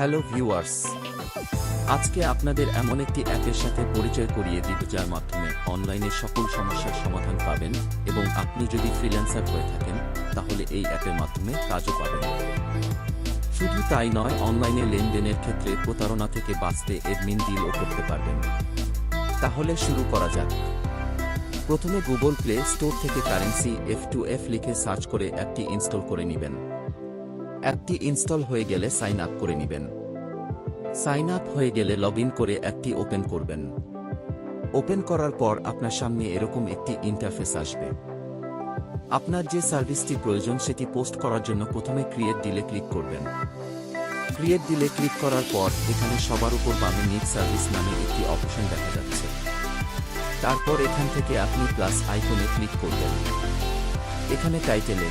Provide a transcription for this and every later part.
Hello viewers, আজকে আপনাদের এমন একটি অ্যাপের সাথে পরিচয় করিয়ে দিব যার মাধ্যমে অনলাইনে সকল সমস্যার সমাধান পাবেন এবং আপনি যদি ফ্রিল্যান্সার হয়ে থাকেন তাহলে এই অ্যাপের মাধ্যমে কাজও পাবেন। শুধু তাই নয়, অনলাইনে লেনদেনের ক্ষেত্রে প্রতারণা থেকে বাঁচতে অ্যাডমিন ডিলও করতে পারবেন। তাহলে শুরু করা যাক। প্রথমে গুগল প্লে স্টোর থেকে কারেন্সি F2F লিখে সার্চ করে অ্যাপটি ইনস্টল করে নেবেন। অ্যাপটি ইনস্টল হয়ে গেলে সাইন আপ করে নেবেন। সাইন আপ হয়ে গেলে লগইন করে অ্যাপটি ওপেন করবেন। ওপেন করার পর আপনার সামনে এরকম একটি ইন্টারফেস আসবে। আপনার যে সার্ভিসটি প্রয়োজন সেটি পোস্ট করার জন্য প্রথমে ক্রিয়েট ডিলে ক্লিক করবেন। ক্রিয়েট ডিলে ক্লিক করার পর এখানে সবার উপর বামে নিড সার্ভিস নামে একটি অপশন দেখা যাচ্ছে। তারপর এখান থেকে আপনি প্লাস আইকনে ক্লিক করবেন। এখানে টাইটেলে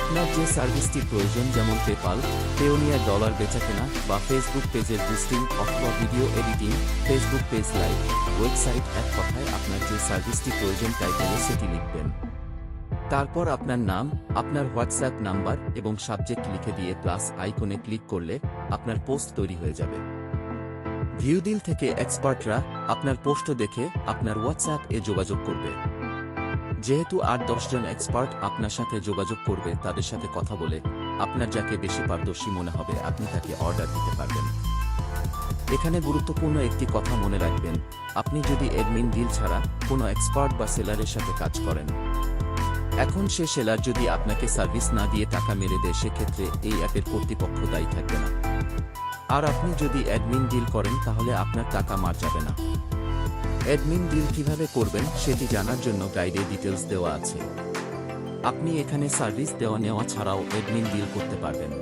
আপনার যে সার্ভিসটি প্রয়োজন, যেমন পেপাল, পেওনিয়া, ডলার বেচাকেনা বা ফেসবুক পেজের বুস্টিং অথবা video editing, Facebook page live, website, এক কথায় আপনার যে সার্ভিসটি প্রয়োজন টাইটেলে সেটি লিখবেন। তারপর আপনার নাম, আপনার হোয়াটসঅ্যাপ নাম্বার এবং সাবজেক্ট লিখে দিয়ে প্লাস আইকনে ক্লিক করলে আপনার পোস্ট তৈরি হয়ে যাবে। ভিউ ডিল থেকে এক্সপার্টরা আপনার পোস্ট দেখে আপনার হোয়াটসঅ্যাপ এ যোগাযোগ করবে। যেহেতু ৮-১০ জন এক্সপার্ট আপনার সাথে যোগাযোগ করবে, তাদের সাথে কথা বলে আপনার যাকে বেশি পারদর্শী মনে হবে আপনি তাকে অর্ডার দিতে পারবেন। এখানে গুরুত্বপূর্ণ একটি কথা মনে রাখবেন, আপনি যদি অ্যাডমিন ডিল ছাড়া কোনো এক্সপার্ট বা সেলারের সাথে কাজ করেন, এখন সে সেলার যদি আপনাকে সার্ভিস না দিয়ে টাকা মেরে দেয়, সেক্ষেত্রে এই অ্যাপের কর্তৃপক্ষ দায়ী থাকবে না। আর আপনি যদি অ্যাডমিন ডিল করেন তাহলে আপনার টাকা মার যাবে না। অ্যাডমিন ডিল কিভাবে করবেন সেটি জানার জন্য গাইডে ডিটেলস দেওয়া আছে। আপনি এখানে সার্ভিস দেওয়া নেওয়া ছাড়াও অ্যাডমিন ডিল করতে পারবেন।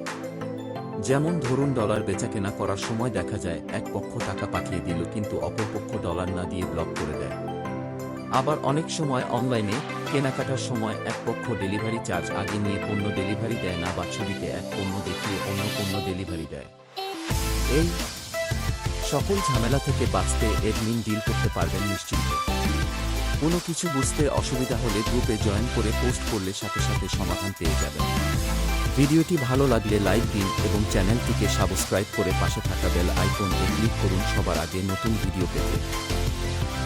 যেমন ধরুন, ডলার বেচাকেনা করার সময় দেখা যায় এক পক্ষ টাকা পাঠিয়ে দিল কিন্তু অপর পক্ষ ডলার না দিয়ে ব্লক করে দেয়। আবার অনেক সময় অনলাইনে কেনাকাটার সময় এক পক্ষ ডেলিভারি চার্জ আগে নিয়ে পণ্য ডেলিভারি দেয় না বা ছবিতে এক পণ্য দেখিয়ে অন্য পণ্য ডেলিভারি দেয়। এই সকল ঝামেলা থেকে বাঁচতে অ্যাডমিন ডিল করতে পারবেন নিশ্চিন্তে। কোনো কিছু বুঝতে অসুবিধা হলে গ্রুপে জয়েন করে পোস্ট করলে সাথে সাথে সমাধান পেয়ে যাবেন। ভিডিওটি ভালো লাগলে লাইক দিন এবং চ্যানেলটিকে সাবস্ক্রাইব করে পাশে থাকা বেল আইকনে ক্লিক করুন সবার আগে নতুন ভিডিও পেতে।